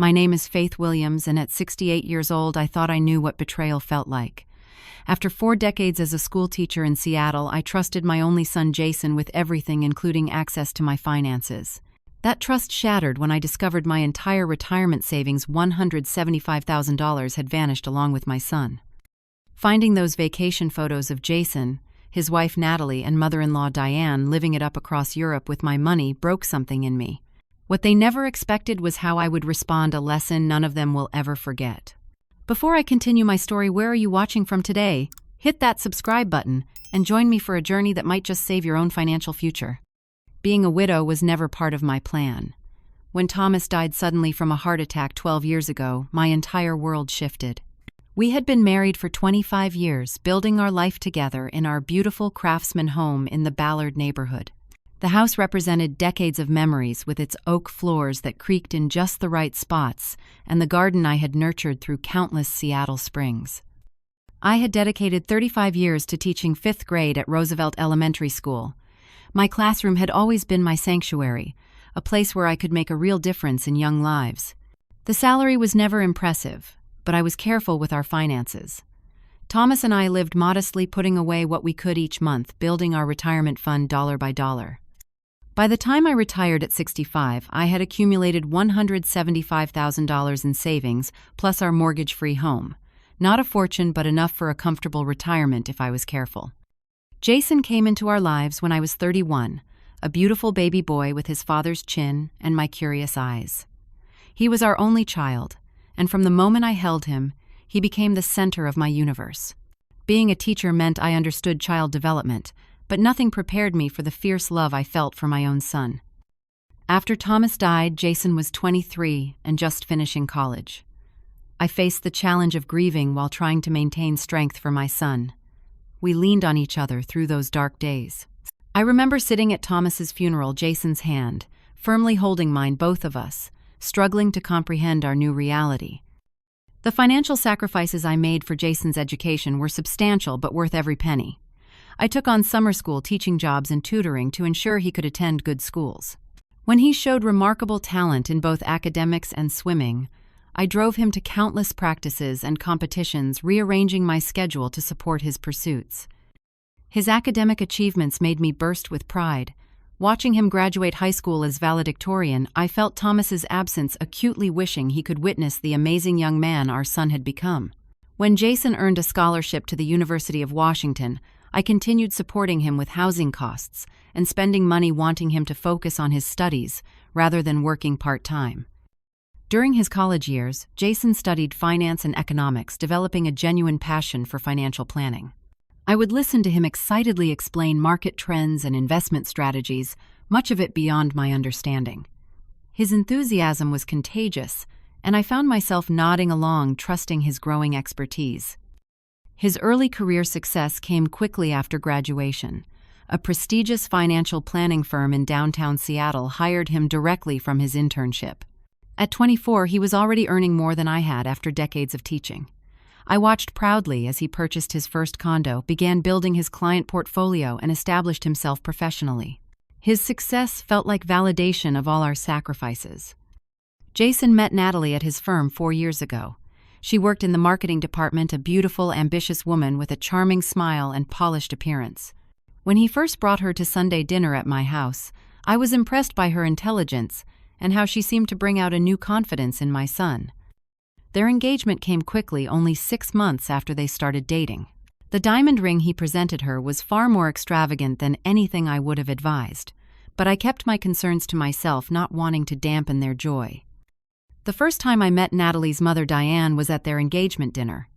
My name is Faith Williams, and at 68 years old, I thought I knew what betrayal felt like. After 4 decades as a school teacher in Seattle, I trusted my only son Jason with everything, including access to my finances. That trust shattered when I discovered my entire retirement savings, $175,000, had vanished along with my son. Finding those vacation photos of Jason, his wife Natalie, and mother-in-law Diane living it up across Europe with my money broke something in me. What they never expected was how I would respond, a lesson none of them will ever forget. Before I continue my story, where are you watching from today? Hit that subscribe button and join me for a journey that might just save your own financial future. Being a widow was never part of my plan. When Thomas died suddenly from a heart attack 12 years ago, my entire world shifted. We had been married for 25 years, building our life together in our beautiful Craftsman home in the Ballard neighborhood. The house represented decades of memories, with its oak floors that creaked in just the right spots, and the garden I had nurtured through countless Seattle springs. I had dedicated 35 years to teaching 5th grade at Roosevelt Elementary School. My classroom had always been my sanctuary, a place where I could make a real difference in young lives. The salary was never impressive, but I was careful with our finances. Thomas and I lived modestly, putting away what we could each month, building our retirement fund dollar by dollar. By the time I retired at 65, I had accumulated $175,000 in savings, plus our mortgage-free home. Not a fortune, but enough for a comfortable retirement if I was careful. Jason came into our lives when I was 31, a beautiful baby boy with his father's chin and my curious eyes. He was our only child, and from the moment I held him, he became the center of my universe. Being a teacher meant I understood child development, but nothing prepared me for the fierce love I felt for my own son. After Thomas died, Jason was 23 and just finishing college. I faced the challenge of grieving while trying to maintain strength for my son. We leaned on each other through those dark days. I remember sitting at Thomas's funeral, Jason's hand firmly holding mine, both of us struggling to comprehend our new reality. The financial sacrifices I made for Jason's education were substantial, but worth every penny. I took on summer school teaching jobs and tutoring to ensure he could attend good schools. When he showed remarkable talent in both academics and swimming, I drove him to countless practices and competitions, rearranging my schedule to support his pursuits. His academic achievements made me burst with pride. Watching him graduate high school as valedictorian, I felt Thomas's absence, acutely wishing he could witness the amazing young man our son had become. When Jason earned a scholarship to the University of Washington, I continued supporting him with housing costs and spending money, wanting him to focus on his studies rather than working part-time. During his college years, Jason studied finance and economics, developing a genuine passion for financial planning. I would listen to him excitedly explain market trends and investment strategies, much of it beyond my understanding. His enthusiasm was contagious, and I found myself nodding along, trusting his growing expertise. His early career success came quickly after graduation. A prestigious financial planning firm in downtown Seattle hired him directly from his internship. At 24, he was already earning more than I had after decades of teaching. I watched proudly as he purchased his first condo, began building his client portfolio, and established himself professionally. His success felt like validation of all our sacrifices. Jason met Natalie at his firm 4 years ago. She worked in the marketing department, a beautiful, ambitious woman with a charming smile and polished appearance. When he first brought her to Sunday dinner at my house, I was impressed by her intelligence and how she seemed to bring out a new confidence in my son. Their engagement came quickly, only 6 months after they started dating. The diamond ring he presented her was far more extravagant than anything I would have advised, but I kept my concerns to myself, not wanting to dampen their joy. The first time I met Natalie's mother, Diane, was at their engagement dinner.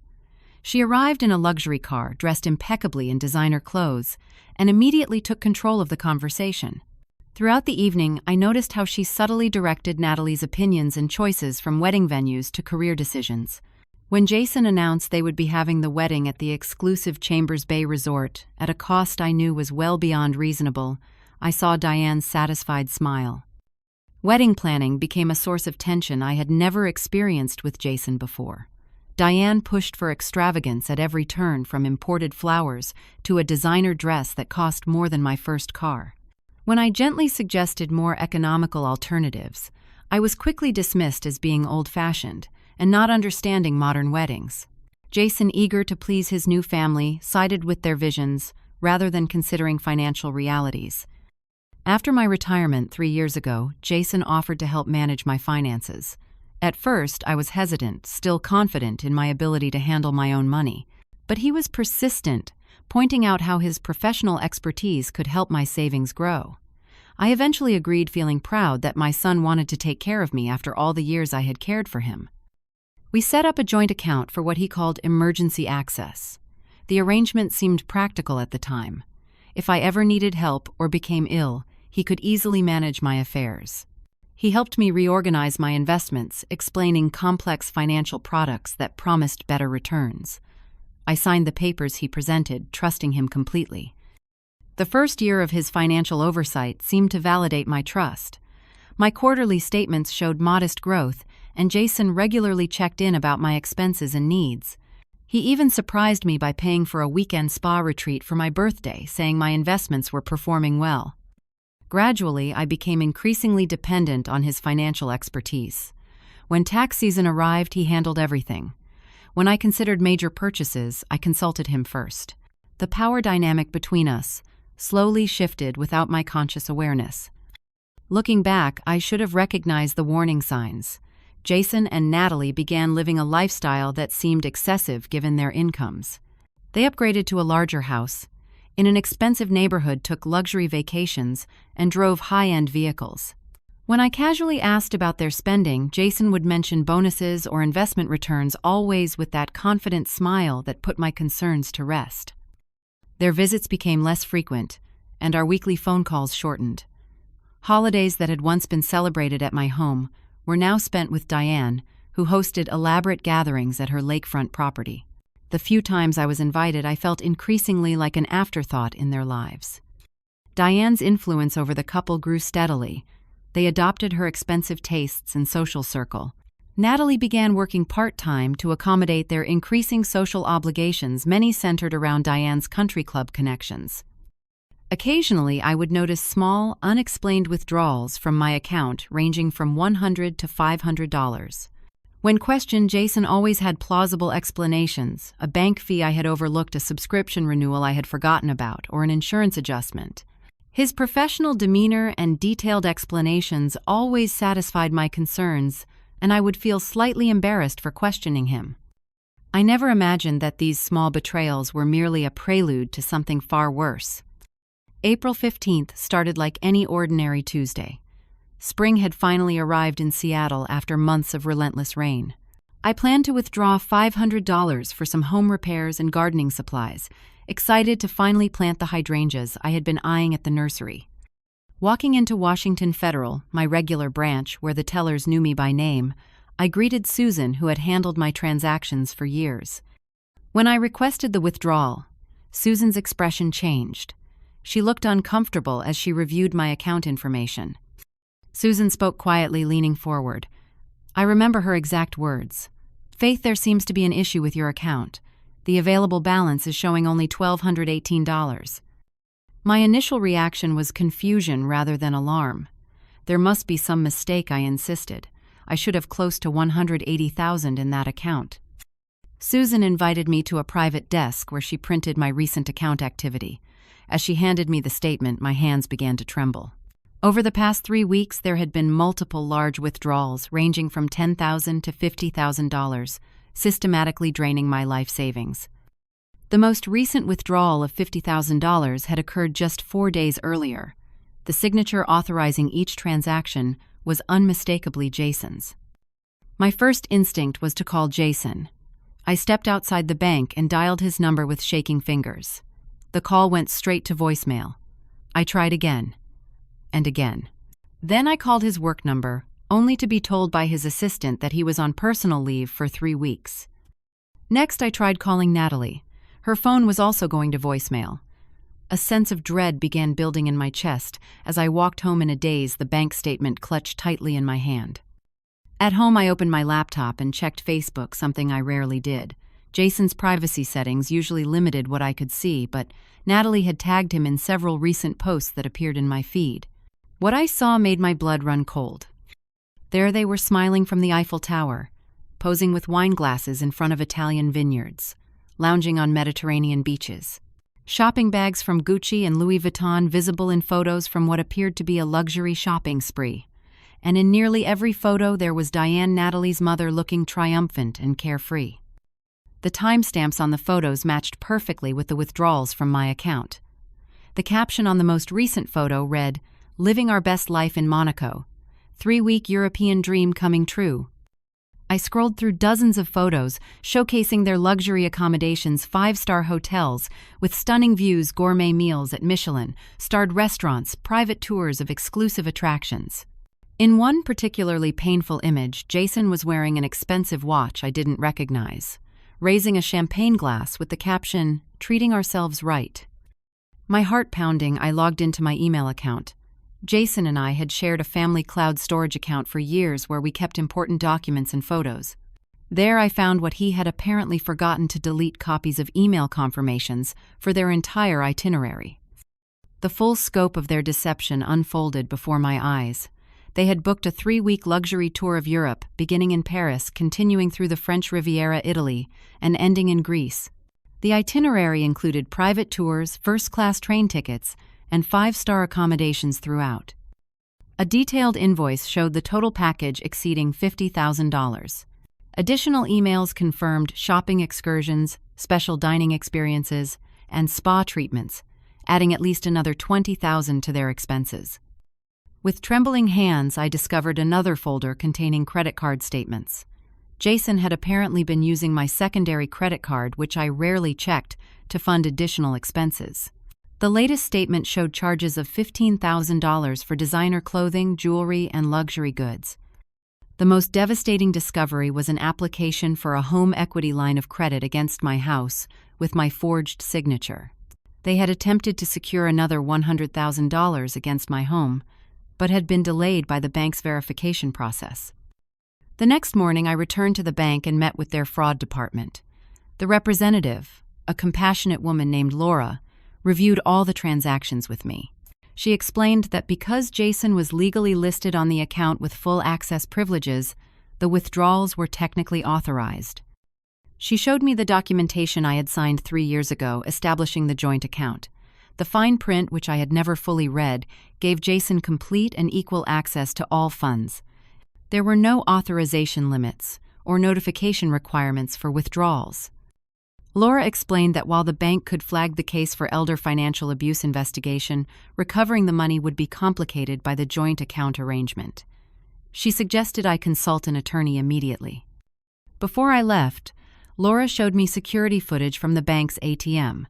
She arrived in a luxury car, dressed impeccably in designer clothes, and immediately took control of the conversation. Throughout the evening, I noticed how she subtly directed Natalie's opinions and choices, from wedding venues to career decisions. When Jason announced they would be having the wedding at the exclusive Chambers Bay Resort, at a cost I knew was well beyond reasonable, I saw Diane's satisfied smile. Wedding planning became a source of tension I had never experienced with Jason before. Diane pushed for extravagance at every turn, from imported flowers to a designer dress that cost more than my first car. When I gently suggested more economical alternatives, I was quickly dismissed as being old-fashioned and not understanding modern weddings. Jason, eager to please his new family, sided with their visions rather than considering financial realities. After my retirement 3 years ago, Jason offered to help manage my finances. At first, I was hesitant, still confident in my ability to handle my own money. But he was persistent, pointing out how his professional expertise could help my savings grow. I eventually agreed, feeling proud that my son wanted to take care of me after all the years I had cared for him. We set up a joint account for what he called emergency access. The arrangement seemed practical at the time. If I ever needed help or became ill, he could easily manage my affairs. He helped me reorganize my investments, explaining complex financial products that promised better returns. I signed the papers he presented, trusting him completely. The first year of his financial oversight seemed to validate my trust. My quarterly statements showed modest growth, and Jason regularly checked in about my expenses and needs. He even surprised me by paying for a weekend spa retreat for my birthday, saying my investments were performing well. Gradually, I became increasingly dependent on his financial expertise. When tax season arrived, he handled everything. When I considered major purchases, I consulted him first. The power dynamic between us slowly shifted without my conscious awareness. Looking back, I should have recognized the warning signs. Jason and Natalie began living a lifestyle that seemed excessive given their incomes. They upgraded to a larger house, in an expensive neighborhood, took luxury vacations, and drove high-end vehicles. When I casually asked about their spending, Jason would mention bonuses or investment returns, always with that confident smile that put my concerns to rest. Their visits became less frequent, and our weekly phone calls shortened. Holidays that had once been celebrated at my home were now spent with Diane, who hosted elaborate gatherings at her lakefront property. The few times I was invited, I felt increasingly like an afterthought in their lives. Diane's influence over the couple grew steadily. They adopted her expensive tastes and social circle. Natalie began working part-time to accommodate their increasing social obligations, many centered around Diane's country club connections. Occasionally, I would notice small, unexplained withdrawals from my account ranging from $100 to $500. When questioned, Jason always had plausible explanations: a bank fee I had overlooked, a subscription renewal I had forgotten about, or an insurance adjustment. His professional demeanor and detailed explanations always satisfied my concerns, and I would feel slightly embarrassed for questioning him. I never imagined that these small betrayals were merely a prelude to something far worse. April 15th started like any ordinary Tuesday. Spring had finally arrived in Seattle after months of relentless rain. I planned to withdraw $500 for some home repairs and gardening supplies, excited to finally plant the hydrangeas I had been eyeing at the nursery. Walking into Washington Federal, my regular branch where the tellers knew me by name, I greeted Susan, who had handled my transactions for years. When I requested the withdrawal, Susan's expression changed. She looked uncomfortable as she reviewed my account information. Susan spoke quietly, leaning forward. I remember her exact words. "Faith, there seems to be an issue with your account. The available balance is showing only $1,218. My initial reaction was confusion rather than alarm. There must be some mistake, I insisted. I should have close to $180,000 in that account. Susan invited me to a private desk where she printed my recent account activity. As she handed me the statement, my hands began to tremble. Over the past 3 weeks, there had been multiple large withdrawals ranging from $10,000 to $50,000, systematically draining my life savings. The most recent withdrawal of $50,000 had occurred just 4 days earlier. The signature authorizing each transaction was unmistakably Jason's. My first instinct was to call Jason. I stepped outside the bank and dialed his number with shaking fingers. The call went straight to voicemail. I tried again, and again. Then I called his work number, only to be told by his assistant that he was on personal leave for 3 weeks. Next, I tried calling Natalie. Her phone was also going to voicemail. A sense of dread began building in my chest as I walked home in a daze, the bank statement clutched tightly in my hand. At home, I opened my laptop and checked Facebook, something I rarely did. Jason's privacy settings usually limited what I could see, but Natalie had tagged him in several recent posts that appeared in my feed. What I saw made my blood run cold. There they were smiling from the Eiffel Tower, posing with wine glasses in front of Italian vineyards, lounging on Mediterranean beaches. Shopping bags from Gucci and Louis Vuitton visible in photos from what appeared to be a luxury shopping spree. And in nearly every photo there was Diane Natalie's mother looking triumphant and carefree. The timestamps on the photos matched perfectly with the withdrawals from my account. The caption on the most recent photo read, "Living our best life in Monaco. 3-week European dream coming true." I scrolled through dozens of photos showcasing their luxury accommodations, 5-star hotels with stunning views, gourmet meals at Michelin-starred restaurants, private tours of exclusive attractions. In one particularly painful image, Jason was wearing an expensive watch I didn't recognize, raising a champagne glass with the caption, "Treating ourselves right." My heart pounding, I logged into my email account. Jason and I had shared a family cloud storage account for years where we kept important documents and photos. There I found what he had apparently forgotten to delete: copies of email confirmations for their entire itinerary. The full scope of their deception unfolded before my eyes. They had booked a 3-week luxury tour of Europe, beginning in Paris, continuing through the French Riviera, Italy, and ending in Greece. The itinerary included private tours, first-class train tickets, and 5-star accommodations throughout. A detailed invoice showed the total package exceeding $50,000. Additional emails confirmed shopping excursions, special dining experiences, and spa treatments, adding at least another $20,000 to their expenses. With trembling hands, I discovered another folder containing credit card statements. Jason had apparently been using my secondary credit card, which I rarely checked, to fund additional expenses. The latest statement showed charges of $15,000 for designer clothing, jewelry, and luxury goods. The most devastating discovery was an application for a home equity line of credit against my house with my forged signature. They had attempted to secure another $100,000 against my home, but had been delayed by the bank's verification process. The next morning, I returned to the bank and met with their fraud department. The representative, a compassionate woman named Laura, reviewed all the transactions with me. She explained that because Jason was legally listed on the account with full access privileges, the withdrawals were technically authorized. She showed me the documentation I had signed 3 years ago establishing the joint account. The fine print, which I had never fully read, gave Jason complete and equal access to all funds. There were no authorization limits or notification requirements for withdrawals. Laura explained that while the bank could flag the case for elder financial abuse investigation, recovering the money would be complicated by the joint account arrangement. She suggested I consult an attorney immediately. Before I left, Laura showed me security footage from the bank's ATM.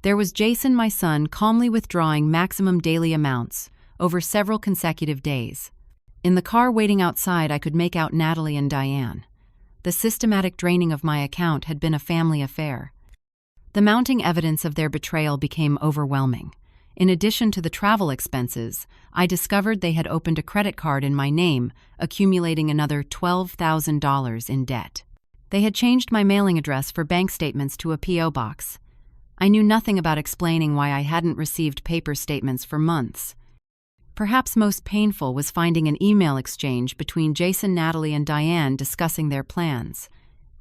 There was Jason, my son, calmly withdrawing maximum daily amounts over several consecutive days. In the car waiting outside, I could make out Natalie and Diane. The systematic draining of my account had been a family affair. The mounting evidence of their betrayal became overwhelming. In addition to the travel expenses, I discovered they had opened a credit card in my name, accumulating another $12,000 in debt. They had changed my mailing address for bank statements to a P.O. box. I knew nothing about explaining why I hadn't received paper statements for months. Perhaps most painful was finding an email exchange between Jason, Natalie, and Diane discussing their plans.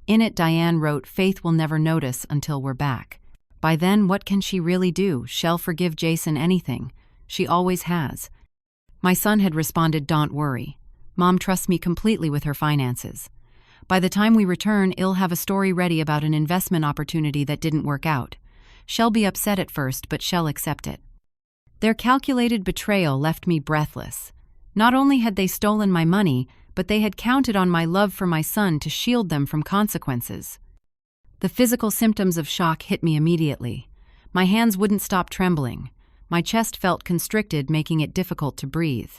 In it, Diane wrote, "Faith will never notice until we're back. By then, what can she really do? She'll forgive Jason anything. She always has." My son had responded, "Don't worry. Mom trusts me completely with her finances. By the time we return, I'll have a story ready about an investment opportunity that didn't work out. She'll be upset at first, but she'll accept it." Their calculated betrayal left me breathless. Not only had they stolen my money, but they had counted on my love for my son to shield them from consequences. The physical symptoms of shock hit me immediately. My hands wouldn't stop trembling. My chest felt constricted, making it difficult to breathe.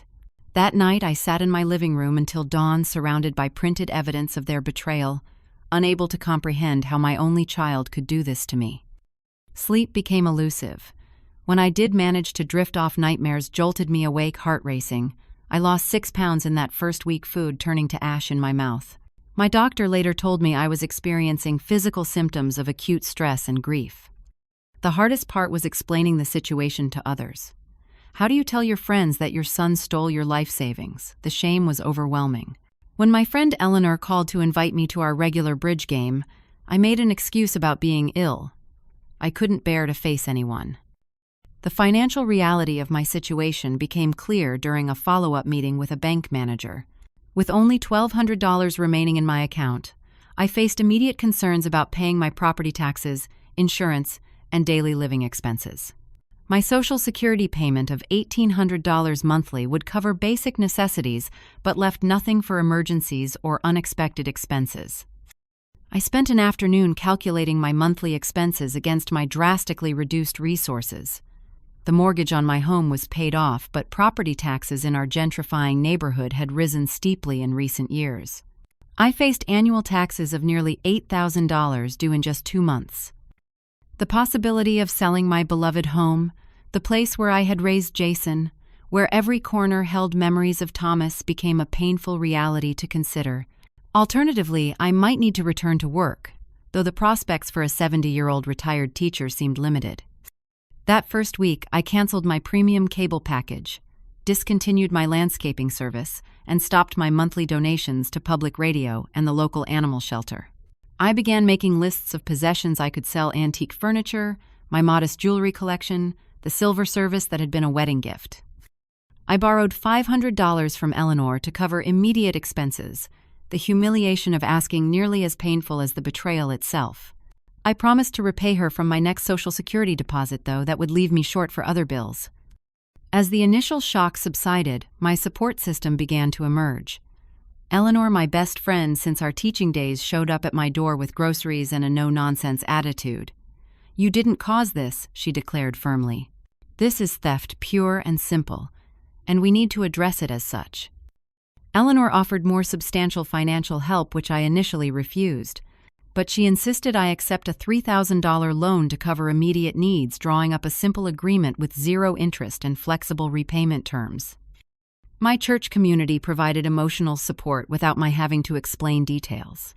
That night, I sat in my living room until dawn, surrounded by printed evidence of their betrayal, unable to comprehend how my only child could do this to me. Sleep became elusive. When I did manage to drift off, nightmares jolted me awake, heart racing. I lost 6 pounds in that first week, food turning to ash in my mouth. My doctor later told me I was experiencing physical symptoms of acute stress and grief. The hardest part was explaining the situation to others. How do you tell your friends that your son stole your life savings? The shame was overwhelming. When my friend Eleanor called to invite me to our regular bridge game, I made an excuse about being ill. I couldn't bear to face anyone. The financial reality of my situation became clear during a follow-up meeting with a bank manager. With only $1,200 remaining in my account, I faced immediate concerns about paying my property taxes, insurance, and daily living expenses. My Social Security payment of $1,800 monthly would cover basic necessities but left nothing for emergencies or unexpected expenses. I spent an afternoon calculating my monthly expenses against my drastically reduced resources. The mortgage on my home was paid off, but property taxes in our gentrifying neighborhood had risen steeply in recent years. I faced annual taxes of nearly $8,000 due in just 2 months. The possibility of selling my beloved home, the place where I had raised Jason, where every corner held memories of Thomas, became a painful reality to consider. Alternatively, I might need to return to work, though the prospects for a 70-year-old retired teacher seemed limited. That first week, I canceled my premium cable package, discontinued my landscaping service, and stopped my monthly donations to public radio and the local animal shelter. I began making lists of possessions I could sell: antique furniture, my modest jewelry collection, the silver service that had been a wedding gift. I borrowed $500 from Eleanor to cover immediate expenses, the humiliation of asking nearly as painful as the betrayal itself. I promised to repay her from my next Social Security deposit, though that would leave me short for other bills. As the initial shock subsided, my support system began to emerge. Eleanor, my best friend since our teaching days, showed up at my door with groceries and a no-nonsense attitude. "You didn't cause this," she declared firmly. "This is theft, pure and simple, and we need to address it as such." Eleanor offered more substantial financial help, which I initially refused, but she insisted I accept a $3,000 loan to cover immediate needs, drawing up a simple agreement with 0 interest and flexible repayment terms. My church community provided emotional support without my having to explain details.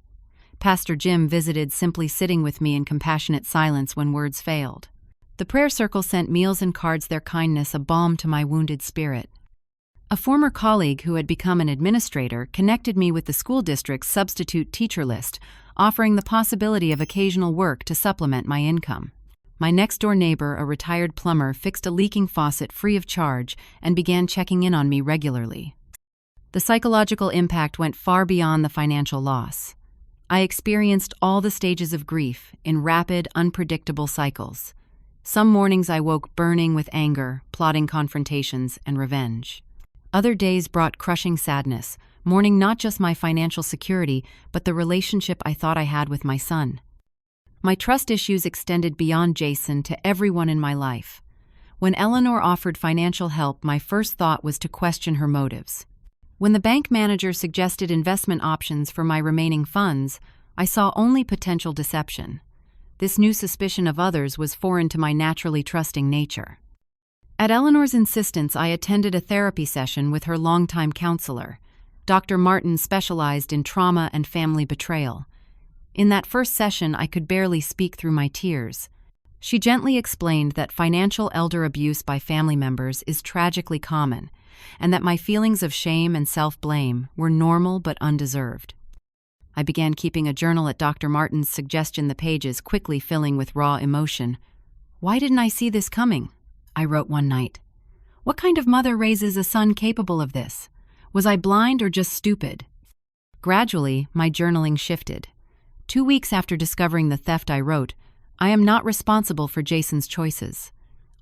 Pastor Jim visited, simply sitting with me in compassionate silence when words failed. The prayer circle sent meals and cards, their kindness a balm to my wounded spirit. A former colleague who had become an administrator connected me with the school district's substitute teacher list, offering the possibility of occasional work to supplement my income. My next-door neighbor, a retired plumber, fixed a leaking faucet free of charge and began checking in on me regularly. The psychological impact went far beyond the financial loss. I experienced all the stages of grief in rapid, unpredictable cycles. Some mornings I woke burning with anger, plotting confrontations and revenge. Other days brought crushing sadness, mourning not just my financial security, but the relationship I thought I had with my son. My trust issues extended beyond Jason to everyone in my life. When Eleanor offered financial help, my first thought was to question her motives. When the bank manager suggested investment options for my remaining funds, I saw only potential deception. This new suspicion of others was foreign to my naturally trusting nature. At Eleanor's insistence, I attended a therapy session with her longtime counselor. Dr. Martin specialized in trauma and family betrayal. In that first session, I could barely speak through my tears. She gently explained that financial elder abuse by family members is tragically common, and that my feelings of shame and self-blame were normal but undeserved. I began keeping a journal at Dr. Martin's suggestion, the pages quickly filling with raw emotion. "Why didn't I see this coming?" I wrote one night. "What kind of mother raises a son capable of this? Was I blind or just stupid?" Gradually, my journaling shifted. 2 weeks after discovering the theft, I wrote, "I am not responsible for Jason's choices.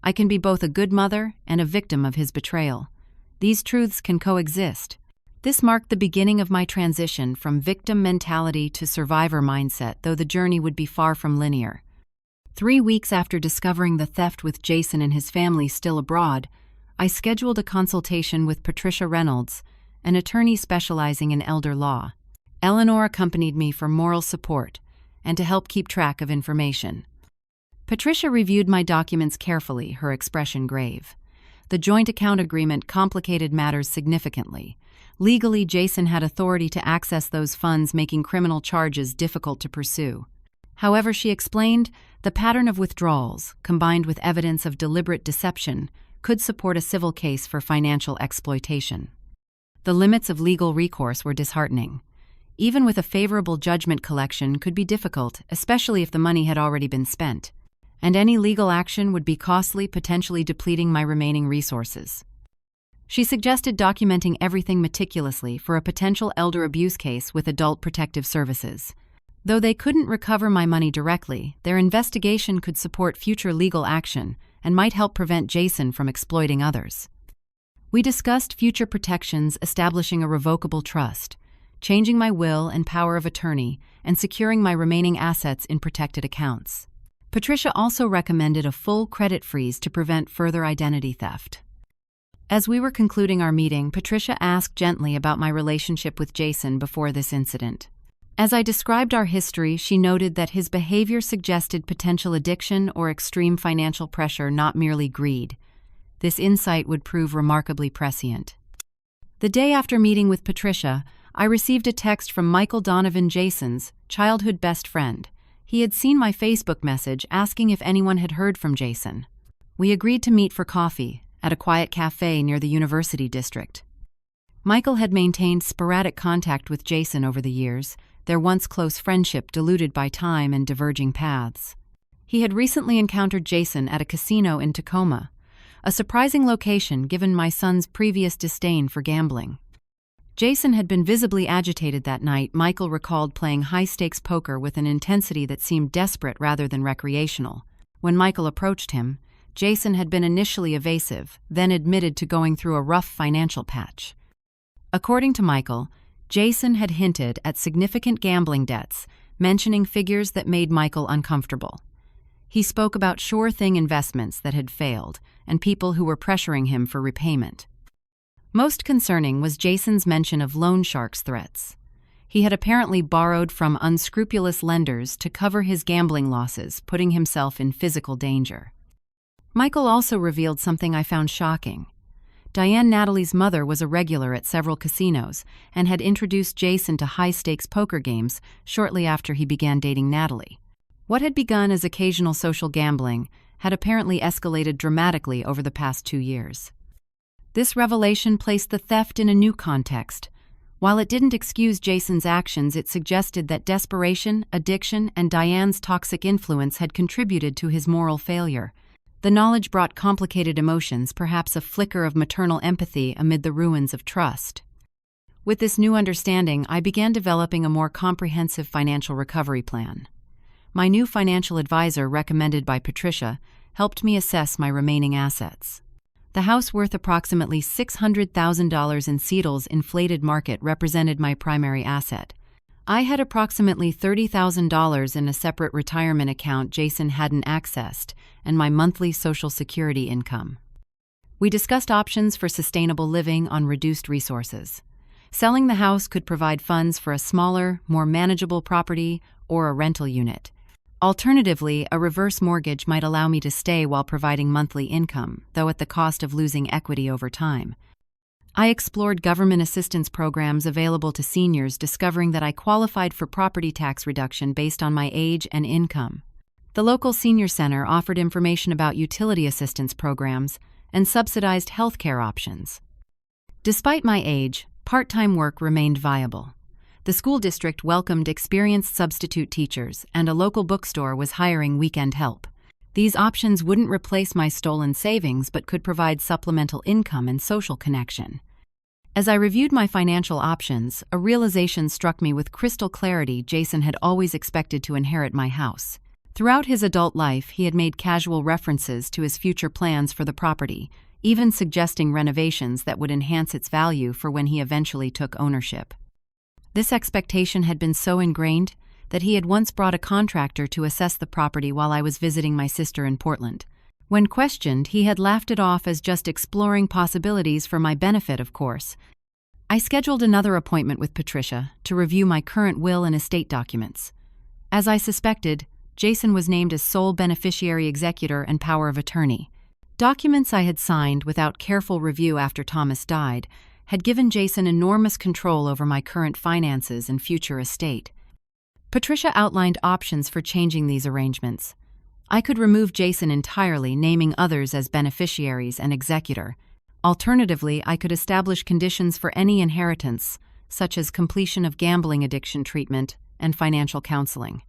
I can be both a good mother and a victim of his betrayal. These truths can coexist." This marked the beginning of my transition from victim mentality to survivor mindset, though the journey would be far from linear. 3 weeks after discovering the theft, with Jason and his family still abroad, I scheduled a consultation with Patricia Reynolds, an attorney specializing in elder law. Eleanor accompanied me for moral support and to help keep track of information. Patricia reviewed my documents carefully, her expression grave. The joint account agreement complicated matters significantly. Legally, Jason had authority to access those funds, making criminal charges difficult to pursue. However, she explained, the pattern of withdrawals, combined with evidence of deliberate deception, could support a civil case for financial exploitation. The limits of legal recourse were disheartening. Even with a favorable judgment, collection could be difficult, especially if the money had already been spent. And any legal action would be costly, potentially depleting my remaining resources. She suggested documenting everything meticulously for a potential elder abuse case with Adult Protective Services. Though they couldn't recover my money directly, their investigation could support future legal action and might help prevent Jason from exploiting others. We discussed future protections, establishing a revocable trust, changing my will and power of attorney, and securing my remaining assets in protected accounts. Patricia also recommended a full credit freeze to prevent further identity theft. As we were concluding our meeting, Patricia asked gently about my relationship with Jason before this incident. As I described our history, she noted that his behavior suggested potential addiction or extreme financial pressure, not merely greed. This insight would prove remarkably prescient. The day after meeting with Patricia, I received a text from Michael Donovan, Jason's childhood best friend. He had seen my Facebook message asking if anyone had heard from Jason. We agreed to meet for coffee at a quiet cafe near the University District. Michael had maintained sporadic contact with Jason over the years, their once close friendship diluted by time and diverging paths. He had recently encountered Jason at a casino in Tacoma, a surprising location given my son's previous disdain for gambling. Jason had been visibly agitated that night. Michael recalled playing high-stakes poker with an intensity that seemed desperate rather than recreational. When Michael approached him, Jason had been initially evasive, then admitted to going through a rough financial patch. According to Michael, Jason had hinted at significant gambling debts, mentioning figures that made Michael uncomfortable. He spoke about sure-thing investments that had failed and people who were pressuring him for repayment. Most concerning was Jason's mention of loan sharks' threats. He had apparently borrowed from unscrupulous lenders to cover his gambling losses, putting himself in physical danger. Michael also revealed something I found shocking. Diane, Natalie's mother, was a regular at several casinos and had introduced Jason to high-stakes poker games shortly after he began dating Natalie. What had begun as occasional social gambling had apparently escalated dramatically over the past 2 years. This revelation placed the theft in a new context. While it didn't excuse Jason's actions, it suggested that desperation, addiction, and Diane's toxic influence had contributed to his moral failure. The knowledge brought complicated emotions, perhaps a flicker of maternal empathy amid the ruins of trust. With this new understanding, I began developing a more comprehensive financial recovery plan. My new financial advisor, recommended by Patricia, helped me assess my remaining assets. The house, worth approximately $600,000 in Seattle's inflated market, represented my primary asset. I had approximately $30,000 in a separate retirement account Jason hadn't accessed, and my monthly Social Security income. We discussed options for sustainable living on reduced resources. Selling the house could provide funds for a smaller, more manageable property or a rental unit. Alternatively, a reverse mortgage might allow me to stay while providing monthly income, though at the cost of losing equity over time. I explored government assistance programs available to seniors, discovering that I qualified for property tax reduction based on my age and income. The local senior center offered information about utility assistance programs and subsidized health care options. Despite my age, part-time work remained viable. The school district welcomed experienced substitute teachers, and a local bookstore was hiring weekend help. These options wouldn't replace my stolen savings but could provide supplemental income and social connection. As I reviewed my financial options, a realization struck me with crystal clarity: Jason had always expected to inherit my house. Throughout his adult life, he had made casual references to his future plans for the property, even suggesting renovations that would enhance its value for when he eventually took ownership. This expectation had been so ingrained that he had once brought a contractor to assess the property while I was visiting my sister in Portland. When questioned, he had laughed it off as just exploring possibilities for my benefit, of course. I scheduled another appointment with Patricia to review my current will and estate documents. As I suspected, Jason was named as sole beneficiary, executor, and power of attorney. Documents I had signed without careful review after Thomas died had given Jason enormous control over my current finances and future estate. Patricia outlined options for changing these arrangements. I could remove Jason entirely, naming others as beneficiaries and executor. Alternatively, I could establish conditions for any inheritance, such as completion of gambling addiction treatment and financial counseling.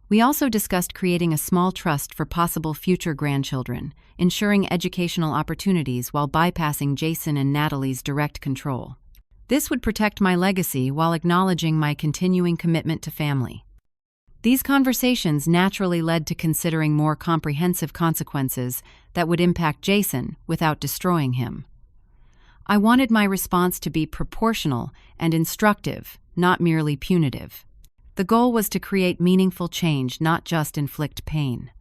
We also discussed creating a small trust for possible future grandchildren, ensuring educational opportunities while bypassing Jason and Natalie's direct control. This would protect my legacy while acknowledging my continuing commitment to family. These conversations naturally led to considering more comprehensive consequences that would impact Jason without destroying him. I wanted my response to be proportional and instructive, not merely punitive. The goal was to create meaningful change, not just inflict pain.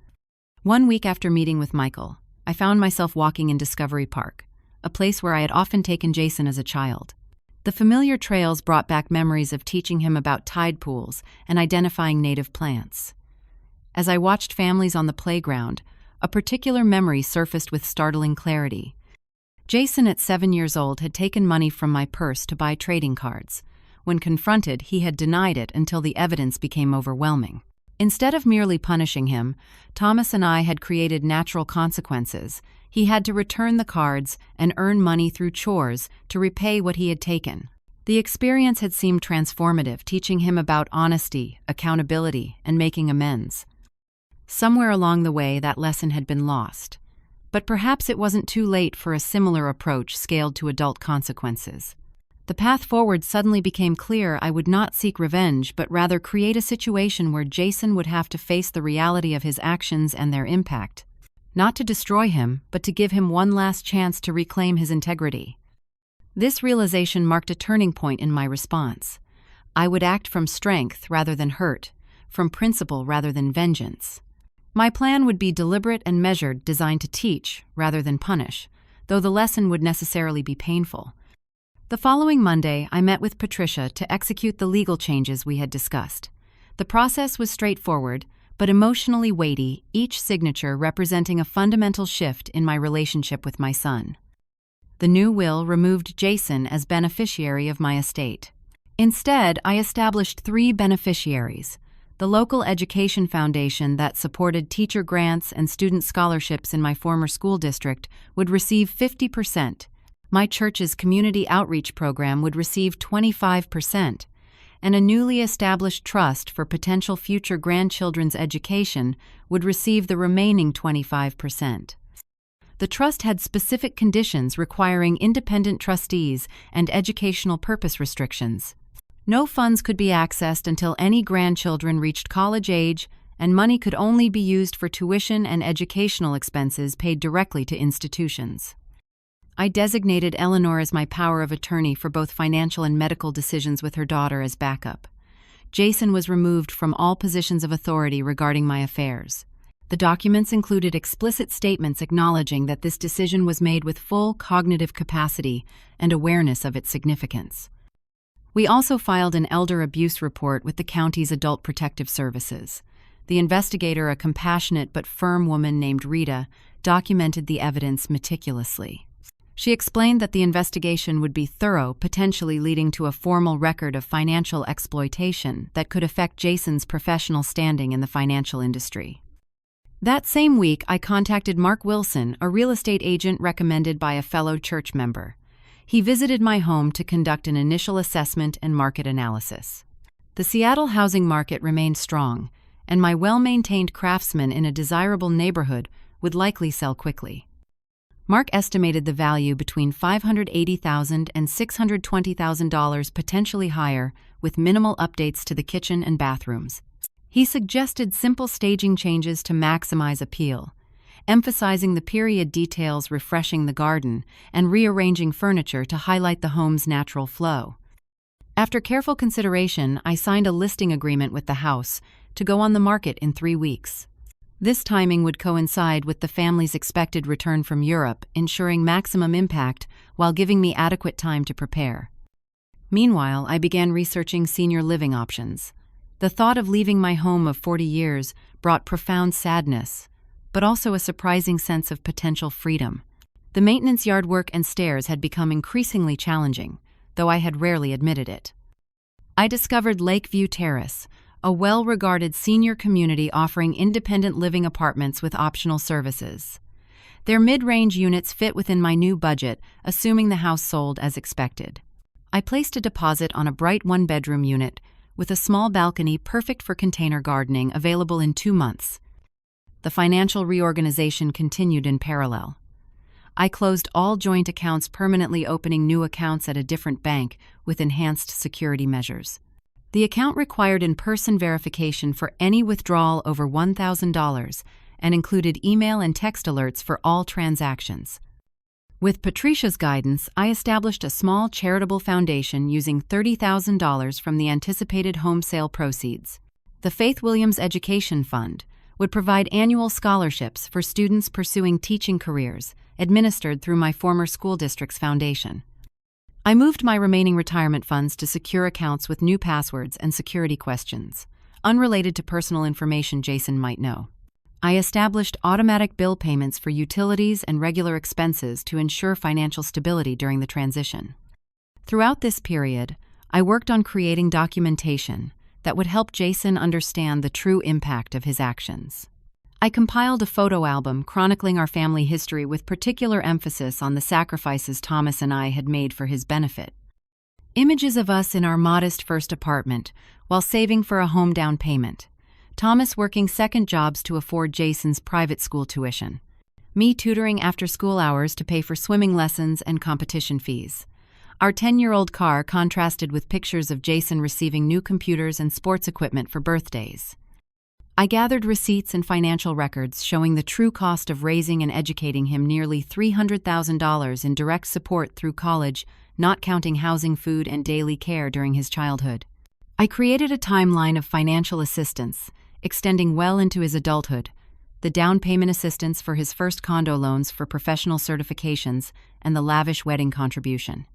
1 week after meeting with Michael, I found myself walking in Discovery Park, a place where I had often taken Jason as a child. The familiar trails brought back memories of teaching him about tide pools and identifying native plants. As I watched families on the playground, a particular memory surfaced with startling clarity. Jason, at 7 years old, had taken money from my purse to buy trading cards. When confronted, he had denied it until the evidence became overwhelming. Instead of merely punishing him, Thomas and I had created natural consequences. He had to return the cards and earn money through chores to repay what he had taken. The experience had seemed transformative, teaching him about honesty, accountability, and making amends. Somewhere along the way, that lesson had been lost. But perhaps it wasn't too late for a similar approach scaled to adult consequences. The path forward suddenly became clear. I would not seek revenge, but rather create a situation where Jason would have to face the reality of his actions and their impact. Not to destroy him, but to give him one last chance to reclaim his integrity. This realization marked a turning point in my response. I would act from strength rather than hurt, from principle rather than vengeance. My plan would be deliberate and measured, designed to teach rather than punish, though the lesson would necessarily be painful. The following Monday, I met with Patricia to execute the legal changes we had discussed. The process was straightforward, but emotionally weighty, each signature representing a fundamental shift in my relationship with my son. The new will removed Jason as beneficiary of my estate. Instead, I established 3 beneficiaries. The local education foundation that supported teacher grants and student scholarships in my former school district would receive 50%. My church's community outreach program would receive 25%, and a newly established trust for potential future grandchildren's education would receive the remaining 25%. The trust had specific conditions requiring independent trustees and educational purpose restrictions. No funds could be accessed until any grandchildren reached college age, and money could only be used for tuition and educational expenses paid directly to institutions. I designated Eleanor as my power of attorney for both financial and medical decisions, with her daughter as backup. Jason was removed from all positions of authority regarding my affairs. The documents included explicit statements acknowledging that this decision was made with full cognitive capacity and awareness of its significance. We also filed an elder abuse report with the county's Adult Protective Services. The investigator, a compassionate but firm woman named Rita, documented the evidence meticulously. She explained that the investigation would be thorough, potentially leading to a formal record of financial exploitation that could affect Jason's professional standing in the financial industry. That same week, I contacted Mark Wilson, a real estate agent recommended by a fellow church member. He visited my home to conduct an initial assessment and market analysis. The Seattle housing market remained strong, and my well-maintained craftsman in a desirable neighborhood would likely sell quickly. Mark estimated the value between $580,000 and $620,000, potentially higher, with minimal updates to the kitchen and bathrooms. He suggested simple staging changes to maximize appeal, emphasizing the period details, refreshing the garden, and rearranging furniture to highlight the home's natural flow. After careful consideration, I signed a listing agreement with the house to go on the market in 3 weeks. This timing would coincide with the family's expected return from Europe, ensuring maximum impact while giving me adequate time to prepare. Meanwhile, I began researching senior living options. The thought of leaving my home of 40 years brought profound sadness, but also a surprising sense of potential freedom. The maintenance, yard work, and stairs had become increasingly challenging, though I had rarely admitted it. I discovered Lakeview Terrace, a well-regarded senior community offering independent living apartments with optional services. Their mid-range units fit within my new budget, assuming the house sold as expected. I placed a deposit on a bright one-bedroom unit with a small balcony perfect for container gardening, available in 2 months. The financial reorganization continued in parallel. I closed all joint accounts, permanently opening new accounts at a different bank with enhanced security measures. The account required in-person verification for any withdrawal over $1,000 and included email and text alerts for all transactions. With Patricia's guidance, I established a small charitable foundation using $30,000 from the anticipated home sale proceeds. The Faith Williams Education Fund would provide annual scholarships for students pursuing teaching careers, administered through my former school district's foundation. I moved my remaining retirement funds to secure accounts with new passwords and security questions, unrelated to personal information Jason might know. I established automatic bill payments for utilities and regular expenses to ensure financial stability during the transition. Throughout this period, I worked on creating documentation that would help Jason understand the true impact of his actions. I compiled a photo album chronicling our family history with particular emphasis on the sacrifices Thomas and I had made for his benefit. Images of us in our modest first apartment while saving for a home down payment. Thomas working second jobs to afford Jason's private school tuition. Me tutoring after school hours to pay for swimming lessons and competition fees. Our 10-year-old car contrasted with pictures of Jason receiving new computers and sports equipment for birthdays. I gathered receipts and financial records showing the true cost of raising and educating him, nearly $300,000 in direct support through college, not counting housing, food, and daily care during his childhood. I created a timeline of financial assistance, extending well into his adulthood, the down payment assistance for his first condo loans for professional certifications, and the lavish wedding contribution.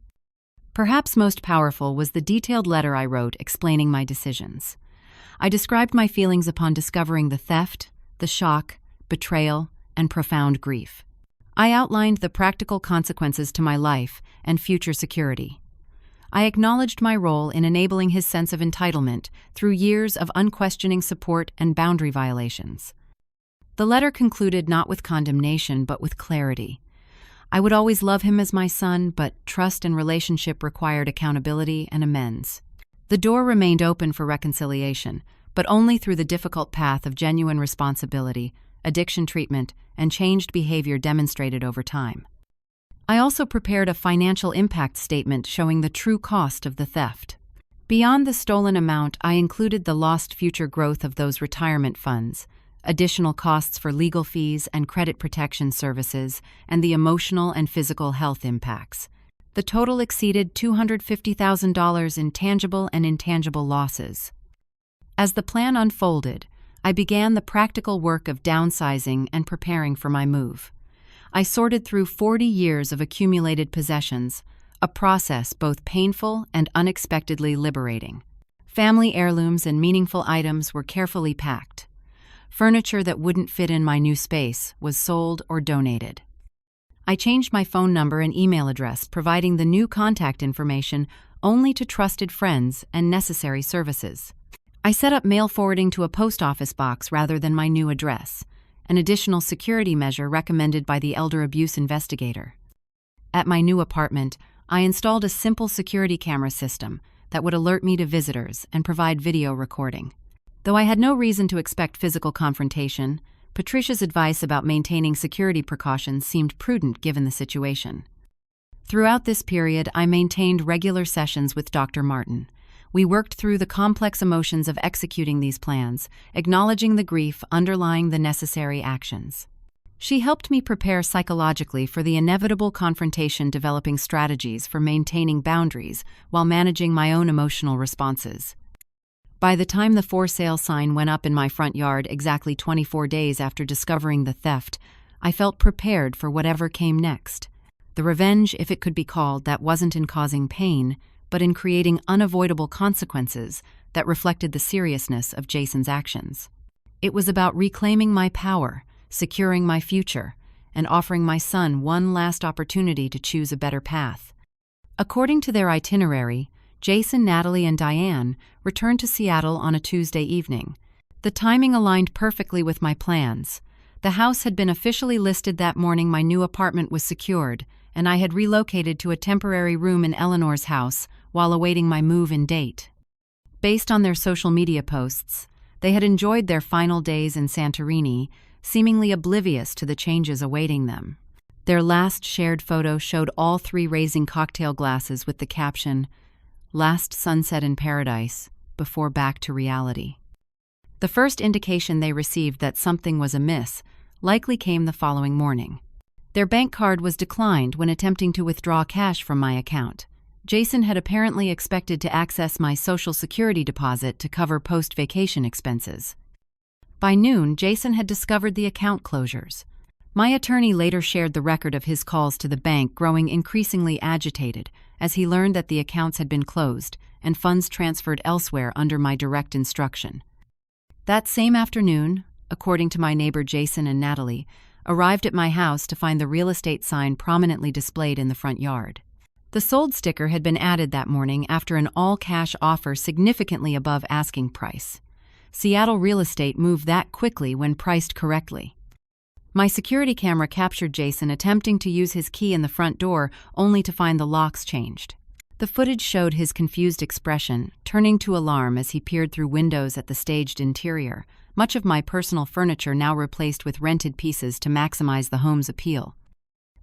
Perhaps most powerful was the detailed letter I wrote explaining my decisions. I described my feelings upon discovering the theft, the shock, betrayal, and profound grief. I outlined the practical consequences to my life and future security. I acknowledged my role in enabling his sense of entitlement through years of unquestioning support and boundary violations. The letter concluded not with condemnation but with clarity. I would always love him as my son, but trust and relationship required accountability and amends. The door remained open for reconciliation, but only through the difficult path of genuine responsibility, addiction treatment, and changed behavior demonstrated over time. I also prepared a financial impact statement showing the true cost of the theft. Beyond the stolen amount, I included the lost future growth of those retirement funds, additional costs for legal fees and credit protection services, and the emotional and physical health impacts. The total exceeded $250,000 in tangible and intangible losses. As the plan unfolded, I began the practical work of downsizing and preparing for my move. I sorted through 40 years of accumulated possessions, a process both painful and unexpectedly liberating. Family heirlooms and meaningful items were carefully packed. Furniture that wouldn't fit in my new space was sold or donated. I changed my phone number and email address, providing the new contact information only to trusted friends and necessary services. I set up mail forwarding to a post office box rather than my new address, an additional security measure recommended by the elder abuse investigator. At my new apartment, I installed a simple security camera system that would alert me to visitors and provide video recording. Though I had no reason to expect physical confrontation, Patricia's advice about maintaining security precautions seemed prudent given the situation. Throughout this period, I maintained regular sessions with Dr. Martin. We worked through the complex emotions of executing these plans, acknowledging the grief underlying the necessary actions. She helped me prepare psychologically for the inevitable confrontation, developing strategies for maintaining boundaries while managing my own emotional responses. By the time the for sale sign went up in my front yard exactly 24 days after discovering the theft, I felt prepared for whatever came next. The revenge, if it could be called, that wasn't in causing pain, but in creating unavoidable consequences that reflected the seriousness of Jason's actions. It was about reclaiming my power, securing my future, and offering my son one last opportunity to choose a better path. According to their itinerary, Jason, Natalie, and Diane returned to Seattle on a Tuesday evening. The timing aligned perfectly with my plans. The house had been officially listed that morning, my new apartment was secured, and I had relocated to a temporary room in Eleanor's house while awaiting my move-in date. Based on their social media posts, they had enjoyed their final days in Santorini, seemingly oblivious to the changes awaiting them. Their last shared photo showed all three raising cocktail glasses with the caption, "Last sunset in paradise, before back to reality." The first indication they received that something was amiss likely came the following morning. Their bank card was declined when attempting to withdraw cash from my account. Jason had apparently expected to access my Social Security deposit to cover post-vacation expenses. By noon, Jason had discovered the account closures. My attorney later shared the record of his calls to the bank, growing increasingly agitated as he learned that the accounts had been closed and funds transferred elsewhere under my direct instruction. That same afternoon, according to my neighbor Jason and Natalie, arrived at my house to find the real estate sign prominently displayed in the front yard. The sold sticker had been added that morning after an all-cash offer significantly above asking price. Seattle real estate moved that quickly when priced correctly. My security camera captured Jason attempting to use his key in the front door, only to find the locks changed. The footage showed his confused expression, turning to alarm as he peered through windows at the staged interior, much of my personal furniture now replaced with rented pieces to maximize the home's appeal.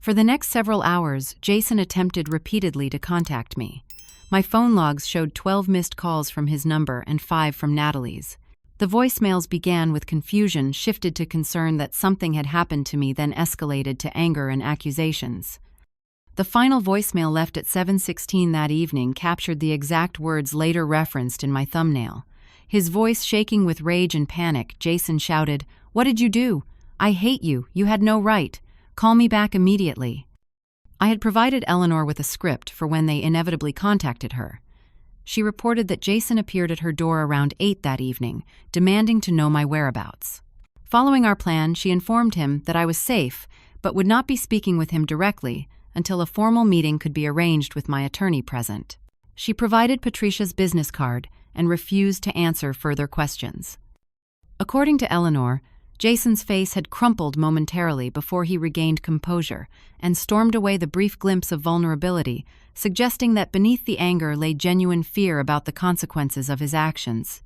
For the next several hours, Jason attempted repeatedly to contact me. My phone logs showed 12 missed calls from his number and 5 from Natalie's. The voicemails began with confusion, shifted to concern that something had happened to me, then escalated to anger and accusations. The final voicemail, left at 7:16 that evening, captured the exact words later referenced in my thumbnail. His voice shaking with rage and panic, Jason shouted, "What did you do? I hate you. You had no right. Call me back immediately." I had provided Eleanor with a script for when they inevitably contacted her. She reported that Jason appeared at her door around 8 that evening, demanding to know my whereabouts. Following our plan, she informed him that I was safe, but would not be speaking with him directly until a formal meeting could be arranged with my attorney present. She provided Patricia's business card and refused to answer further questions. According to Eleanor, Jason's face had crumpled momentarily before he regained composure and stormed away the brief glimpse of vulnerability, suggesting that beneath the anger lay genuine fear about the consequences of his actions.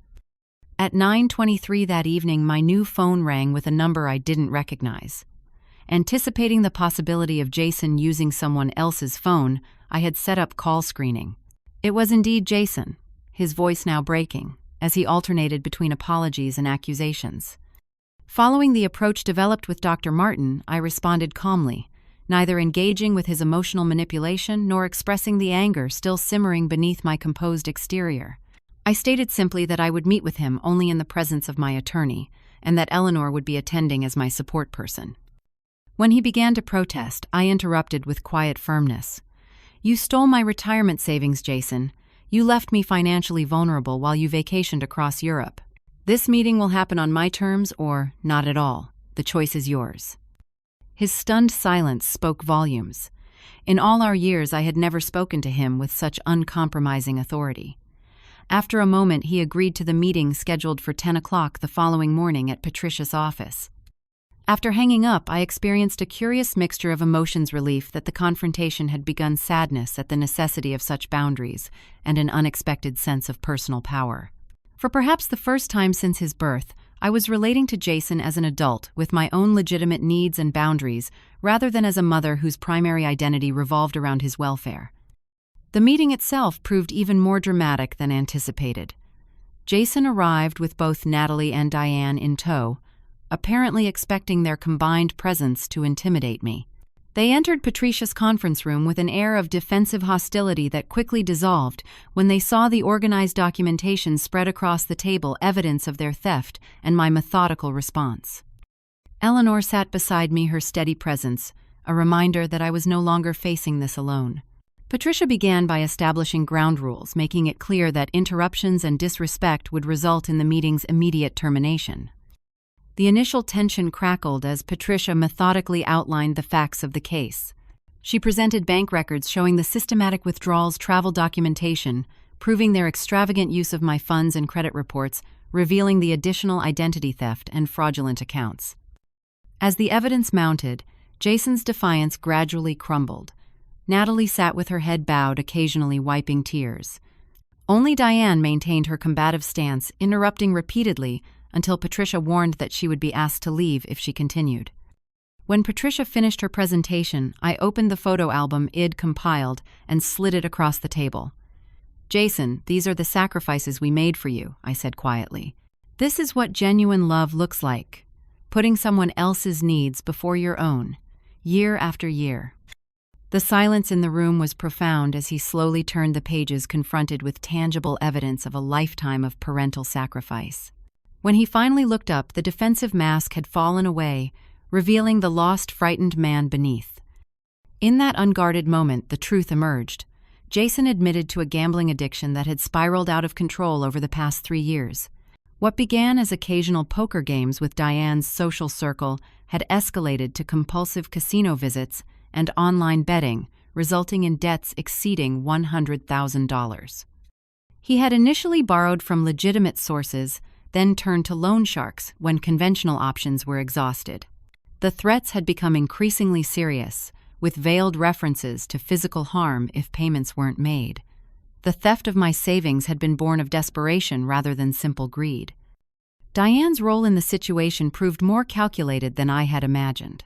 At 9:23 that evening, my new phone rang with a number I didn't recognize. Anticipating the possibility of Jason using someone else's phone, I had set up call screening. It was indeed Jason, his voice now breaking, as he alternated between apologies and accusations. Following the approach developed with Dr. Martin, I responded calmly, neither engaging with his emotional manipulation nor expressing the anger still simmering beneath my composed exterior. I stated simply that I would meet with him only in the presence of my attorney, and that Eleanor would be attending as my support person. When he began to protest, I interrupted with quiet firmness. "You stole my retirement savings, Jason. You left me financially vulnerable while you vacationed across Europe. This meeting will happen on my terms or not at all. The choice is yours." His stunned silence spoke volumes. In all our years, I had never spoken to him with such uncompromising authority. After a moment, he agreed to the meeting scheduled for 10 o'clock the following morning at Patricia's office. After hanging up, I experienced a curious mixture of emotions: relief that the confrontation had begun, sadness at the necessity of such boundaries, and an unexpected sense of personal power. For perhaps the first time since his birth, I was relating to Jason as an adult with my own legitimate needs and boundaries, rather than as a mother whose primary identity revolved around his welfare. The meeting itself proved even more dramatic than anticipated. Jason arrived with both Natalie and Diane in tow, apparently expecting their combined presence to intimidate me. They entered Patricia's conference room with an air of defensive hostility that quickly dissolved when they saw the organized documentation spread across the table, evidence of their theft, and my methodical response. Eleanor sat beside me, her steady presence, a reminder that I was no longer facing this alone. Patricia began by establishing ground rules, making it clear that interruptions and disrespect would result in the meeting's immediate termination. The initial tension crackled as Patricia methodically outlined the facts of the case. She presented bank records showing the systematic withdrawals, travel documentation, proving their extravagant use of my funds and credit reports, revealing the additional identity theft and fraudulent accounts. As the evidence mounted, Jason's defiance gradually crumbled. Natalie sat with her head bowed, occasionally wiping tears. Only Diane maintained her combative stance, interrupting repeatedly until Patricia warned that she would be asked to leave if she continued. When Patricia finished her presentation, I opened the photo album Id compiled and slid it across the table. "Jason, these are the sacrifices we made for you," I said quietly. "This is what genuine love looks like. Putting someone else's needs before your own, year after year." The silence in the room was profound as he slowly turned the pages, confronted with tangible evidence of a lifetime of parental sacrifice. When he finally looked up, the defensive mask had fallen away, revealing the lost, frightened man beneath. In that unguarded moment, the truth emerged. Jason admitted to a gambling addiction that had spiraled out of control over the past 3 years. What began as occasional poker games with Diane's social circle had escalated to compulsive casino visits and online betting, resulting in debts exceeding $100,000. He had initially borrowed from legitimate sources, then turned to loan sharks when conventional options were exhausted. The threats had become increasingly serious, with veiled references to physical harm if payments weren't made. The theft of my savings had been born of desperation rather than simple greed. Diane's role in the situation proved more calculated than I had imagined.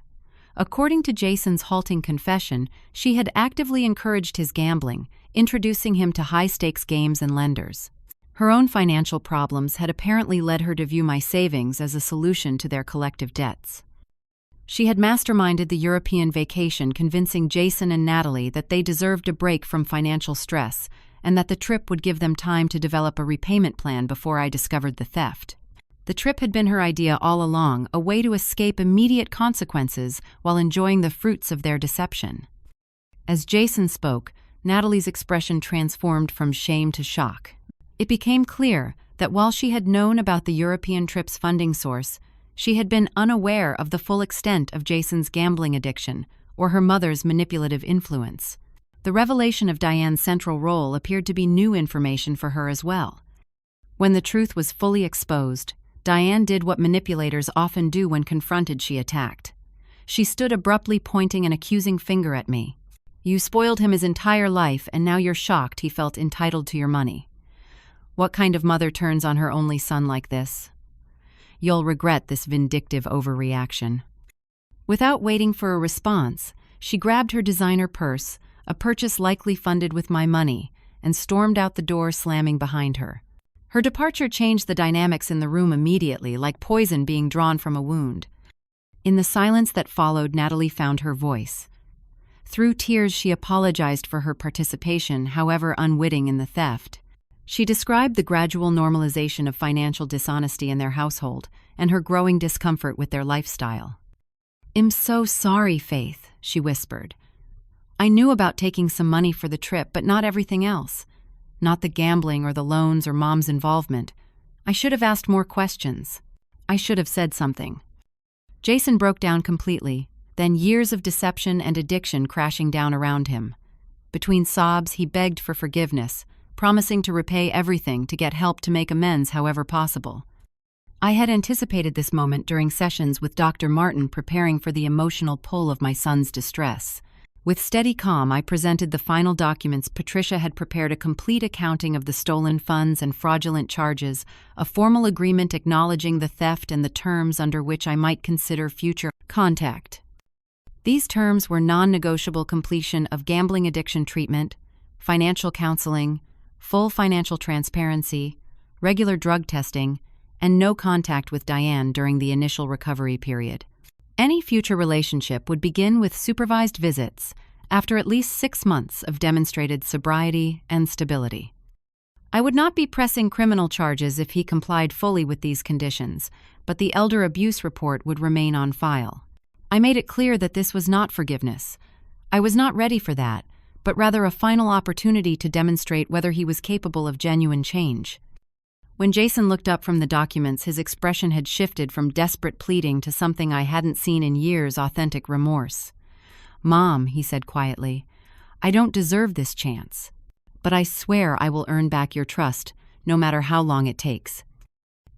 According to Jason's halting confession, she had actively encouraged his gambling, introducing him to high-stakes games and lenders. Her own financial problems had apparently led her to view my savings as a solution to their collective debts. She had masterminded the European vacation, convincing Jason and Natalie that they deserved a break from financial stress and that the trip would give them time to develop a repayment plan before I discovered the theft. The trip had been her idea all along, a way to escape immediate consequences while enjoying the fruits of their deception. As Jason spoke, Natalie's expression transformed from shame to shock. It became clear that while she had known about the European trip's funding source, she had been unaware of the full extent of Jason's gambling addiction or her mother's manipulative influence. The revelation of Diane's central role appeared to be new information for her as well. When the truth was fully exposed, Diane did what manipulators often do when confronted. She attacked. She stood abruptly, pointing an accusing finger at me. "You spoiled him his entire life, and now you're shocked he felt entitled to your money. What kind of mother turns on her only son like this? You'll regret this vindictive overreaction." Without waiting for a response, she grabbed her designer purse, a purchase likely funded with my money, and stormed out the door, slamming behind her. Her departure changed the dynamics in the room immediately, like poison being drawn from a wound. In the silence that followed, Natalie found her voice. Through tears, she apologized for her participation, however unwitting, in the theft. She described the gradual normalization of financial dishonesty in their household and her growing discomfort with their lifestyle. "I'm so sorry, Faith," she whispered. "I knew about taking some money for the trip, but not everything else. Not the gambling or the loans or Mom's involvement. I should have asked more questions. I should have said something." Jason broke down completely, then years of deception and addiction crashing down around him. Between sobs, he begged for forgiveness, promising to repay everything, to get help, to make amends however possible. I had anticipated this moment during sessions with Dr. Martin, preparing for the emotional pull of my son's distress. With steady calm, I presented the final documents. Patricia had prepared a complete accounting of the stolen funds and fraudulent charges, a formal agreement acknowledging the theft and the terms under which I might consider future contact. These terms were non-negotiable: completion of gambling addiction treatment, financial counseling, full financial transparency, regular drug testing, and no contact with Diane during the initial recovery period. Any future relationship would begin with supervised visits after at least 6 months of demonstrated sobriety and stability. I would not be pressing criminal charges if he complied fully with these conditions, but the elder abuse report would remain on file. I made it clear that this was not forgiveness. I was not ready for that, but rather a final opportunity to demonstrate whether he was capable of genuine change. When Jason looked up from the documents, his expression had shifted from desperate pleading to something I hadn't seen in years: authentic remorse. "Mom," he said quietly, "I don't deserve this chance. but I swear I will earn back your trust, no matter how long it takes."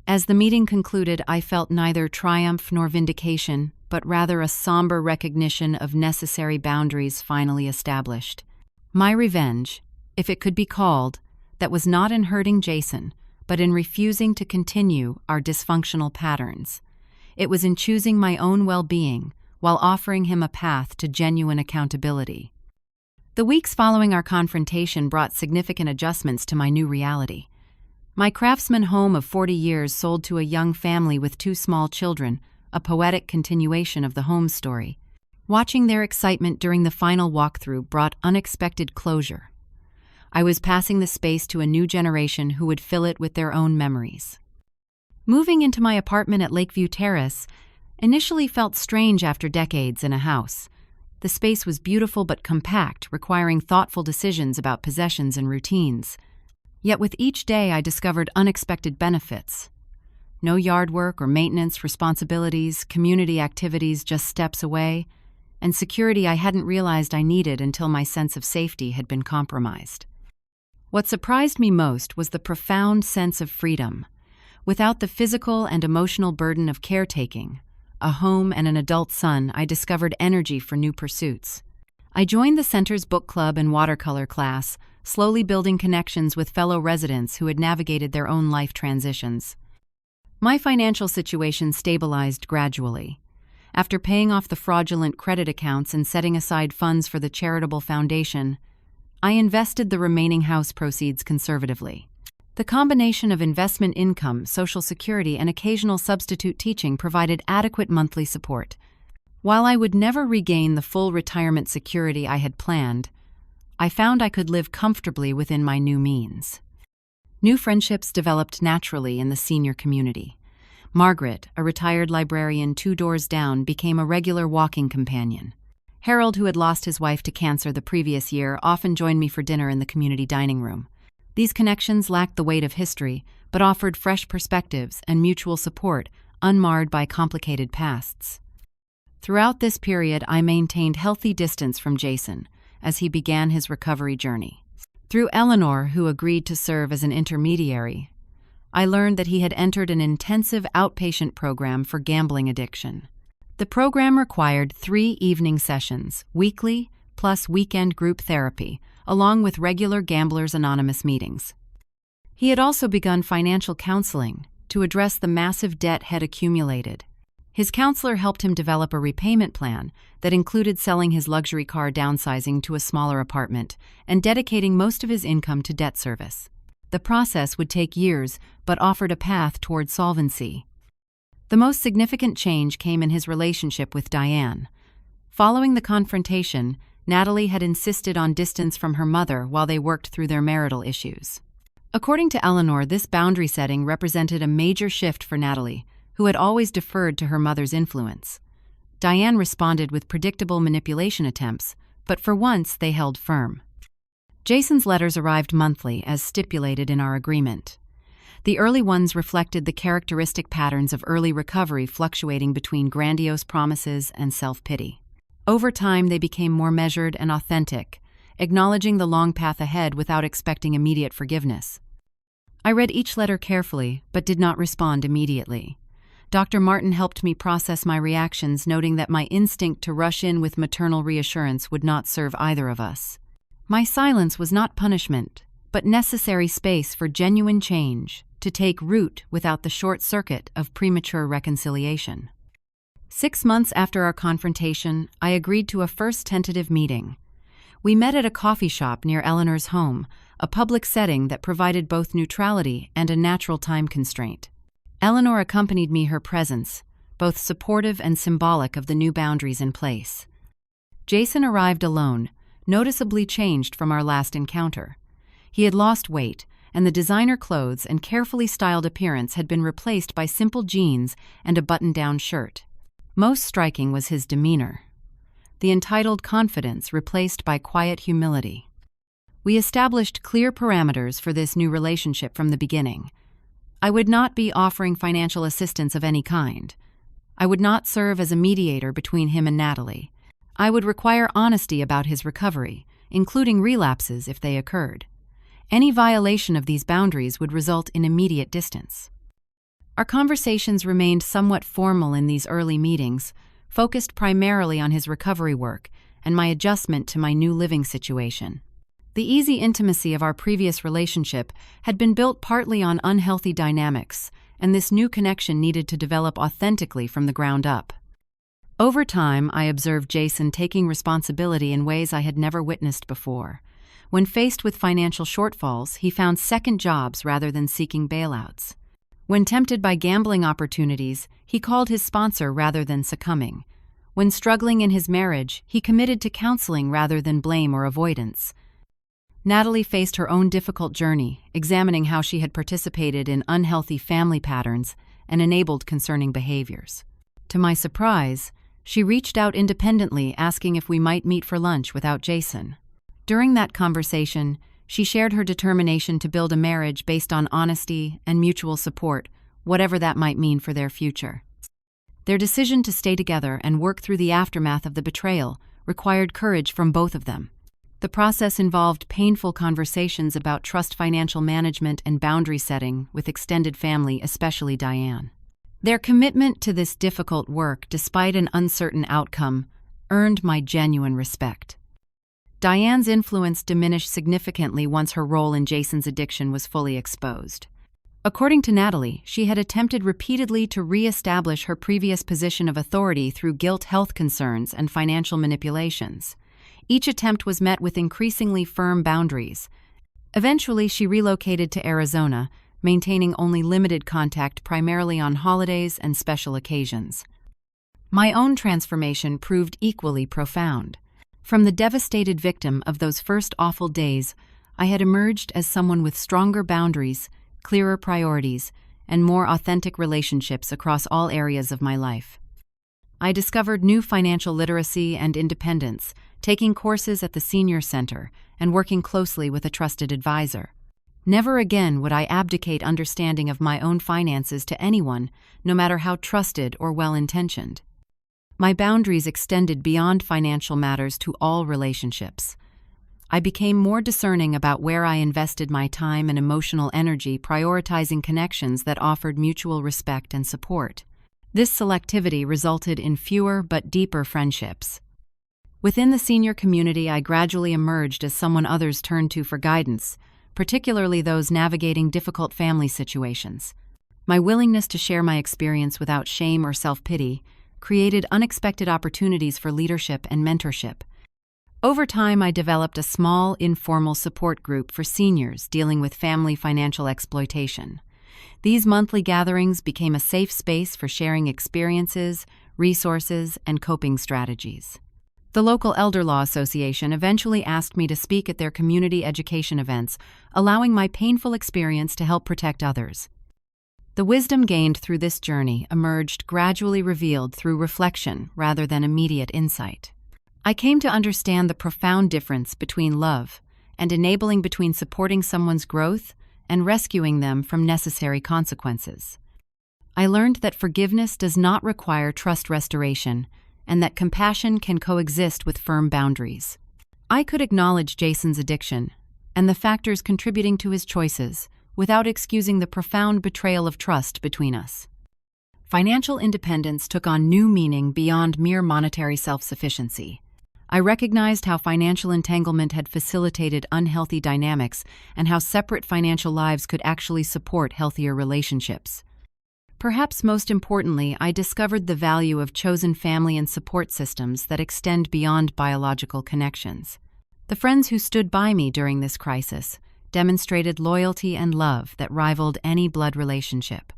As the meeting concluded, I felt neither triumph nor vindication, but rather a somber recognition of necessary boundaries finally established. My revenge, if it could be called, that was not in hurting Jason, but in refusing to continue our dysfunctional patterns. It was in choosing my own well-being while offering him a path to genuine accountability. The weeks following our confrontation brought significant adjustments to my new reality. My craftsman home of 40 years sold to a young family with 2 small children, a poetic continuation of the home story. Watching their excitement during the final walkthrough brought unexpected closure. I was passing the space to a new generation who would fill it with their own memories. Moving into my apartment at Lakeview Terrace initially felt strange after decades in a house. The space was beautiful but compact, requiring thoughtful decisions about possessions and routines. Yet with each day I discovered unexpected benefits. No yard work or maintenance responsibilities, community activities just steps away, and security I hadn't realized I needed until my sense of safety had been compromised. What surprised me most was the profound sense of freedom. Without the physical and emotional burden of caretaking, a home and an adult son, I discovered energy for new pursuits. I joined the center's book club and watercolor class, slowly building connections with fellow residents who had navigated their own life transitions. My financial situation stabilized gradually. After paying off the fraudulent credit accounts and setting aside funds for the charitable foundation, I invested the remaining house proceeds conservatively. The combination of investment income, Social Security, and occasional substitute teaching provided adequate monthly support. While I would never regain the full retirement security I had planned, I found I could live comfortably within my new means. New friendships developed naturally in the senior community. Margaret, a retired librarian 2 doors down, became a regular walking companion. Harold, who had lost his wife to cancer the previous year, often joined me for dinner in the community dining room. These connections lacked the weight of history, but offered fresh perspectives and mutual support, unmarred by complicated pasts. Throughout this period, I maintained healthy distance from Jason as he began his recovery journey. Through Eleanor, who agreed to serve as an intermediary, I learned that he had entered an intensive outpatient program for gambling addiction. The program required 3 evening sessions, weekly, plus weekend group therapy, along with regular Gamblers Anonymous meetings. He had also begun financial counseling to address the massive debt had accumulated. His counselor helped him develop a repayment plan that included selling his luxury car, downsizing to a smaller apartment, and dedicating most of his income to debt service. The process would take years, but offered a path toward solvency. The most significant change came in his relationship with Diane. Following the confrontation, Natalie had insisted on distance from her mother while they worked through their marital issues. According to Eleanor, this boundary setting represented a major shift for Natalie, who had always deferred to her mother's influence. Diane responded with predictable manipulation attempts, but for once they held firm. Jason's letters arrived monthly, as stipulated in our agreement. The early ones reflected the characteristic patterns of early recovery, fluctuating between grandiose promises and self-pity. Over time, they became more measured and authentic, acknowledging the long path ahead without expecting immediate forgiveness. I read each letter carefully, but did not respond immediately. Dr. Martin helped me process my reactions, noting that my instinct to rush in with maternal reassurance would not serve either of us. My silence was not punishment, but necessary space for genuine change to take root without the short circuit of premature reconciliation. 6 months after our confrontation, I agreed to a first tentative meeting. We met at a coffee shop near Eleanor's home, a public setting that provided both neutrality and a natural time constraint. Eleanor accompanied me, her presence, both supportive and symbolic of the new boundaries in place. Jason arrived alone, noticeably changed from our last encounter. He had lost weight, and the designer clothes and carefully styled appearance had been replaced by simple jeans and a button-down shirt. Most striking was his demeanor, the entitled confidence replaced by quiet humility. We established clear parameters for this new relationship from the beginning. I would not be offering financial assistance of any kind. I would not serve as a mediator between him and Natalie. I would require honesty about his recovery, including relapses if they occurred. Any violation of these boundaries would result in immediate distance. Our conversations remained somewhat formal in these early meetings, focused primarily on his recovery work and my adjustment to my new living situation. The easy intimacy of our previous relationship had been built partly on unhealthy dynamics, and this new connection needed to develop authentically from the ground up. Over time, I observed Jason taking responsibility in ways I had never witnessed before. When faced with financial shortfalls, he found second jobs rather than seeking bailouts. When tempted by gambling opportunities, he called his sponsor rather than succumbing. When struggling in his marriage, he committed to counseling rather than blame or avoidance. Natalie faced her own difficult journey, examining how she had participated in unhealthy family patterns and enabled concerning behaviors. To my surprise, she reached out independently, asking if we might meet for lunch without Jason. During that conversation, she shared her determination to build a marriage based on honesty and mutual support, whatever that might mean for their future. Their decision to stay together and work through the aftermath of the betrayal required courage from both of them. The process involved painful conversations about trust, financial management, and boundary setting with extended family, especially Diane. Their commitment to this difficult work, despite an uncertain outcome, earned my genuine respect. Diane's influence diminished significantly once her role in Jason's addiction was fully exposed. According to Natalie, she had attempted repeatedly to re-establish her previous position of authority through guilt, health concerns, and financial manipulations. Each attempt was met with increasingly firm boundaries. Eventually, she relocated to Arizona, maintaining only limited contact primarily on holidays and special occasions. My own transformation proved equally profound. From the devastated victim of those first awful days, I had emerged as someone with stronger boundaries, clearer priorities, and more authentic relationships across all areas of my life. I discovered new financial literacy and independence, taking courses at the Senior Center and working closely with a trusted advisor. Never again would I abdicate understanding of my own finances to anyone, no matter how trusted or well-intentioned. My boundaries extended beyond financial matters to all relationships. I became more discerning about where I invested my time and emotional energy, prioritizing connections that offered mutual respect and support. This selectivity resulted in fewer but deeper friendships. Within the senior community, I gradually emerged as someone others turned to for guidance, particularly those navigating difficult family situations. My willingness to share my experience without shame or self-pity created unexpected opportunities for leadership and mentorship. Over time, I developed a small, informal support group for seniors dealing with family financial exploitation. These monthly gatherings became a safe space for sharing experiences, resources, and coping strategies. The local Elder Law Association eventually asked me to speak at their community education events, allowing my painful experience to help protect others. The wisdom gained through this journey emerged gradually revealed through reflection rather than immediate insight. I came to understand the profound difference between love and enabling, between supporting someone's growth and rescuing them from necessary consequences. I learned that forgiveness does not require trust restoration and that compassion can coexist with firm boundaries. I could acknowledge Jason's addiction and the factors contributing to his choices without excusing the profound betrayal of trust between us. Financial independence took on new meaning beyond mere monetary self-sufficiency. I recognized how financial entanglement had facilitated unhealthy dynamics and how separate financial lives could actually support healthier relationships. Perhaps most importantly, I discovered the value of chosen family and support systems that extend beyond biological connections. The friends who stood by me during this crisis demonstrated loyalty and love that rivaled any blood relationship.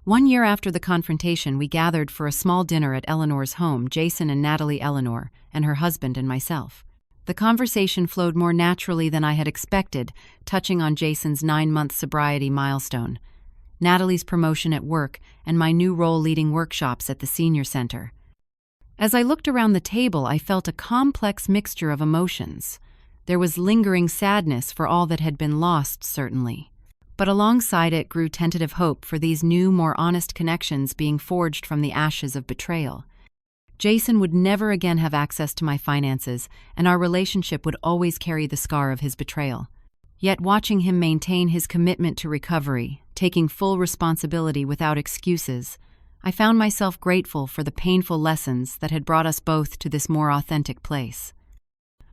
1 year after the confrontation, we gathered for a small dinner at Eleanor's home, Jason and Natalie Eleanor, and her husband and myself. The conversation flowed more naturally than I had expected, touching on Jason's 9-month sobriety milestone, Natalie's promotion at work, and my new role leading workshops at the Senior Center. As I looked around the table, I felt a complex mixture of emotions. There was lingering sadness for all that had been lost, certainly. But alongside it grew tentative hope for these new, more honest connections being forged from the ashes of betrayal. Jason would never again have access to my finances, and our relationship would always carry the scar of his betrayal. Yet watching him maintain his commitment to recovery, taking full responsibility without excuses, I found myself grateful for the painful lessons that had brought us both to this more authentic place.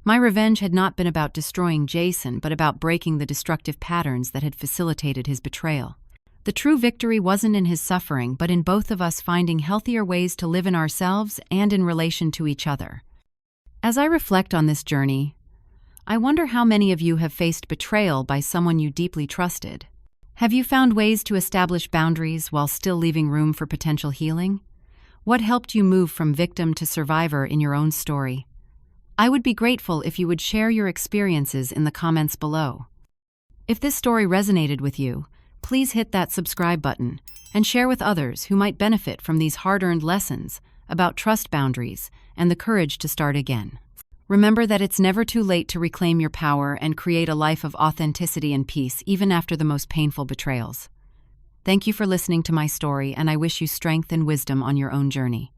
My revenge had not been about destroying Jason, but about breaking the destructive patterns that had facilitated his betrayal. The true victory wasn't in his suffering, but in both of us finding healthier ways to live in ourselves and in relation to each other. As I reflect on this journey, I wonder how many of you have faced betrayal by someone you deeply trusted. Have you found ways to establish boundaries while still leaving room for potential healing? What helped you move from victim to survivor in your own story? I would be grateful if you would share your experiences in the comments below. If this story resonated with you, please hit that subscribe button and share with others who might benefit from these hard-earned lessons about trust boundaries and the courage to start again. Remember that it's never too late to reclaim your power and create a life of authenticity and peace, even after the most painful betrayals. Thank you for listening to my story, and I wish you strength and wisdom on your own journey.